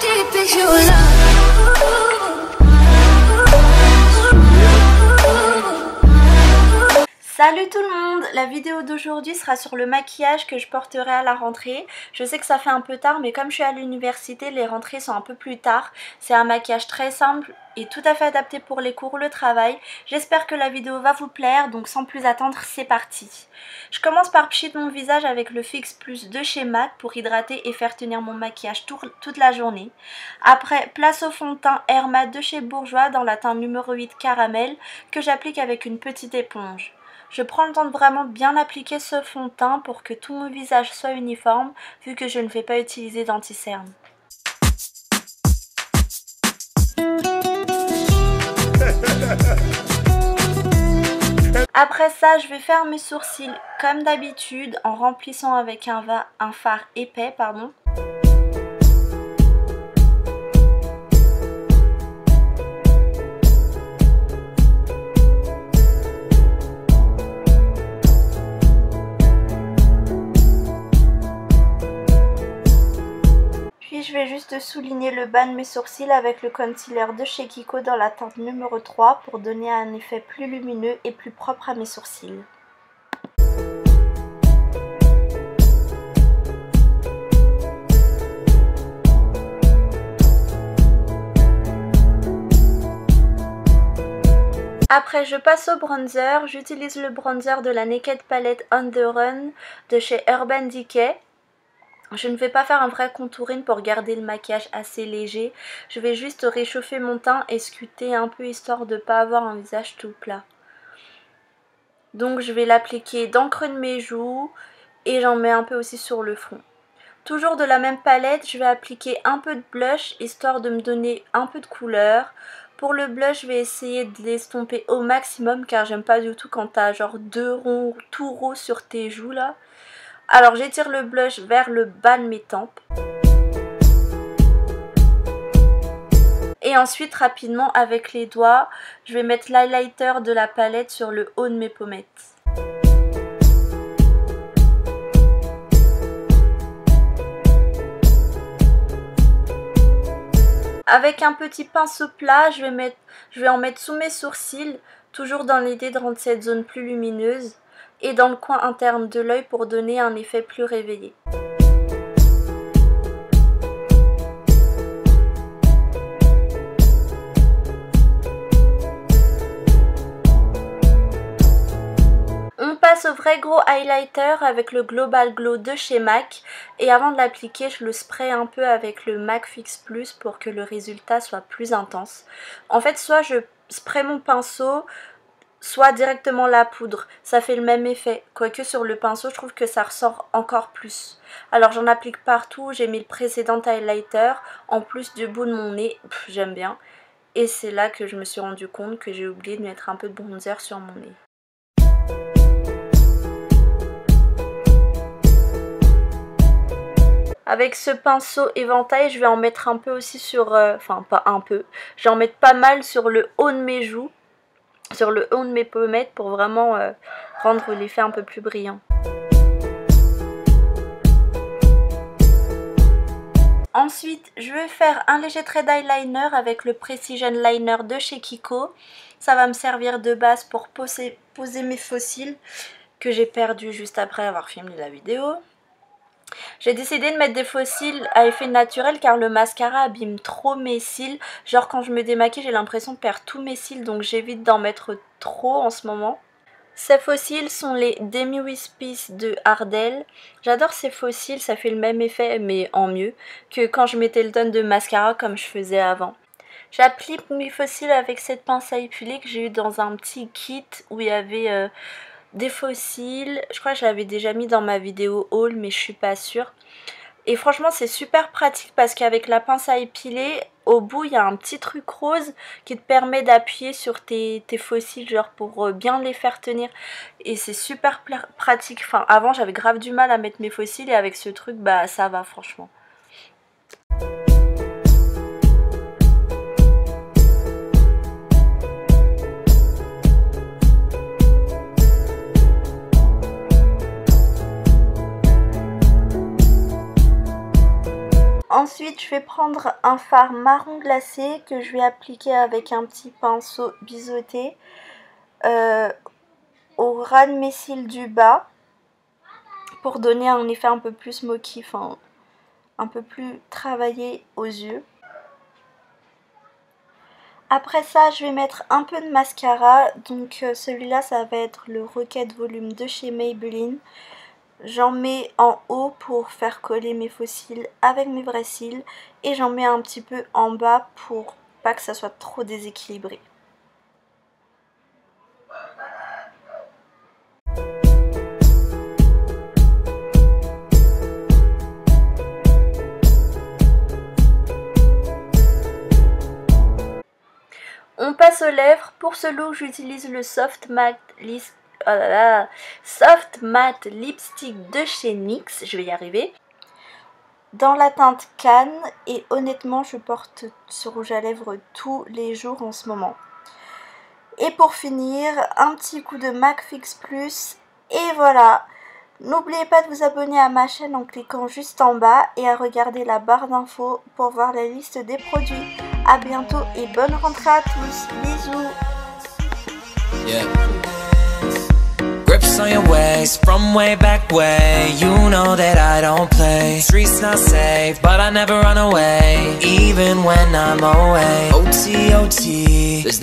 deep is your love? Salut tout le monde, la vidéo d'aujourd'hui sera sur le maquillage que je porterai à la rentrée. Je sais que ça fait un peu tard, mais comme je suis à l'université, les rentrées sont un peu plus tard. C'est un maquillage très simple et tout à fait adapté pour les cours ou le travail. J'espère que la vidéo va vous plaire, donc sans plus attendre, c'est parti. Je commence par pchit mon visage avec le Fix Plus de chez MAC pour hydrater et faire tenir mon maquillage toute la journée. Après, place au fond de teint Air Mat de chez Bourjois dans la teinte numéro 8 caramel que j'applique avec une petite éponge. Je prends le temps de vraiment bien appliquer ce fond de teint pour que tout mon visage soit uniforme, vu que je ne vais pas utiliser d'anti-cerne. Après ça, je vais faire mes sourcils comme d'habitude en remplissant avec un fard épais, Puis je vais juste souligner le bas de mes sourcils avec le concealer de chez Kiko dans la teinte numéro 3 pour donner un effet plus lumineux et plus propre à mes sourcils. Après je passe au bronzer, j'utilise le bronzer de la Naked Palette On The Run de chez Urban Decay. Je ne vais pas faire un vrai contouring pour garder le maquillage assez léger. Je vais juste réchauffer mon teint et sculpter un peu histoire de ne pas avoir un visage tout plat. Donc je vais l'appliquer dans le creux de mes joues et j'en mets un peu aussi sur le front. Toujours de la même palette, je vais appliquer un peu de blush histoire de me donner un peu de couleur. Pour le blush, je vais essayer de l'estomper au maximum car j'aime pas du tout quand t'as genre deux ronds tout roses sur tes joues là. Alors j'étire le blush vers le bas de mes tempes. Et ensuite rapidement avec les doigts, je vais mettre l'highlighter de la palette sur le haut de mes pommettes. Avec un petit pinceau plat, je vais en mettre sous mes sourcils, toujours dans l'idée de rendre cette zone plus lumineuse. Et dans le coin interne de l'œil pour donner un effet plus réveillé. On passe au vrai gros highlighter avec le Global Glow de chez MAC et avant de l'appliquer je le spray un peu avec le MAC Fix Plus pour que le résultat soit plus intense. En fait soit je spray mon pinceau, soit directement la poudre, ça fait le même effet, quoique sur le pinceau je trouve que ça ressort encore plus. Alors j'en applique partout, j'ai mis le précédent highlighter, en plus du bout de mon nez, j'aime bien. Et c'est là que je me suis rendu compte que j'ai oublié de mettre un peu de bronzer sur mon nez. Avec ce pinceau éventail, je vais en mettre un peu aussi sur, enfin pas un peu, je vais en mettre pas mal sur le haut de mes joues. Sur le haut de mes pommettes pour vraiment rendre l'effet un peu plus brillant. Ensuite, je vais faire un léger trait d'eyeliner avec le Precision Liner de chez Kiko. Ça va me servir de base pour poser mes faux cils que j'ai perdus juste après avoir filmé la vidéo. J'ai décidé de mettre des faux cils à effet naturel car le mascara abîme trop mes cils. Genre quand je me démaquille j'ai l'impression de perdre tous mes cils donc j'évite d'en mettre trop en ce moment. Ces faux cils sont les Demi Wispies de Ardell. J'adore ces faux cils, ça fait le même effet mais en mieux que quand je mettais le tonne de mascara comme je faisais avant. J'applique mes faux cils avec cette pince à épiler que j'ai eu dans un petit kit où il y avait... des faux cils, je crois que je l'avais déjà mis dans ma vidéo haul mais je suis pas sûre. Et franchement c'est super pratique parce qu'avec la pince à épiler, au bout il y a un petit truc rose qui te permet d'appuyer sur tes faux cils genre pour bien les faire tenir. Et c'est super pratique, enfin avant j'avais grave du mal à mettre mes faux cils et avec ce truc bah ça va franchement. Ensuite, je vais prendre un fard marron glacé que je vais appliquer avec un petit pinceau biseauté au ras de mes cils du bas pour donner un effet un peu plus smoky, enfin un peu plus travaillé aux yeux. Après ça, je vais mettre un peu de mascara, donc celui-là ça va être le Rocket Volume de chez Maybelline. J'en mets en haut pour faire coller mes faux cils avec mes vrais cils et j'en mets un petit peu en bas pour pas que ça soit trop déséquilibré. On passe aux lèvres. Pour ce look, j'utilise le Soft Matte Lipstick de chez NYX. Je vais y arriver. Dans la teinte Canne. Et honnêtement, je porte ce rouge à lèvres tous les jours en ce moment. Et pour finir, un petit coup de MAC Fix Plus. Et voilà. N'oubliez pas de vous abonner à ma chaîne en cliquant juste en bas et à regarder la barre d'infos pour voir la liste des produits. A bientôt et bonne rentrée à tous. Bisous. Yeah. Grips on your waist from way back way. You know that I don't play. Streets not safe, but I never run away, even when I'm away. OT, OT.